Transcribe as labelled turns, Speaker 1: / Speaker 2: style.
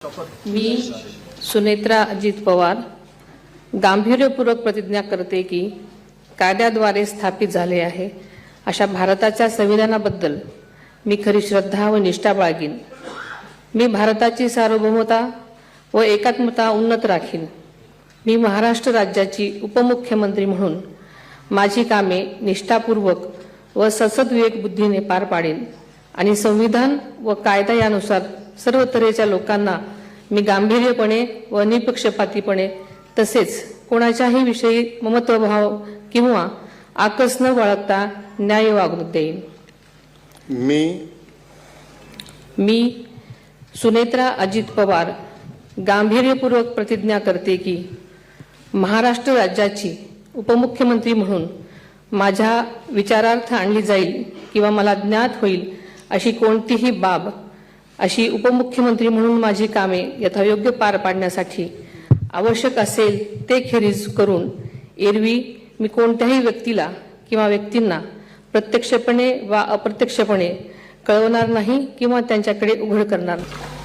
Speaker 1: मी सुनेत्रा अजित पवार गांभीर्यपूर्वक प्रतिज्ञा करते की कायद्याद्वारे स्थापित झाले आहे अशा भारताच्या संविधानाबद्दल मी खरी श्रद्धा व निष्ठा बाळगीन। मी भारताची सार्वभौमता व एकात्मता उन्नत राखीन। मी महाराष्ट्र राज्याची उपमुख्यमंत्री म्हणून माझी कामे निष्ठापूर्वक व सद्विवेक बुद्धीने पार पाडेन आणि संविधान व कायदा यानुसार सर्व तऱ्हेच्या लोकांना मी गांभीर्यपणे व निपक्षपातीपणे तसेच कोणाच्याही विषयी ममत्वभाव किंवा आकस न बाळगता न्याय वागणूक देईन। मी सुनेत्रा अजित पवार गांभीर्यपूर्वक प्रतिज्ञा करते की महाराष्ट्र राज्याची उपमुख्यमंत्री म्हणून माझ्या विचारार्थ आणली जाईल किंवा मला ज्ञात होईल अशी कोणतीही बाब अशी उपमुख्यमंत्री म्हणून माझी कामे यथायोग्य पार पाडण्यासाठी आवश्यक असेल ते खेरीज करून एरवी मी कोणत्याही व्यक्तीला किंवा व्यक्तींना प्रत्यक्षपणे वा अप्रत्यक्षपणे कळवणार नाही किंवा त्यांच्याकडे उघड करणार
Speaker 2: नाही।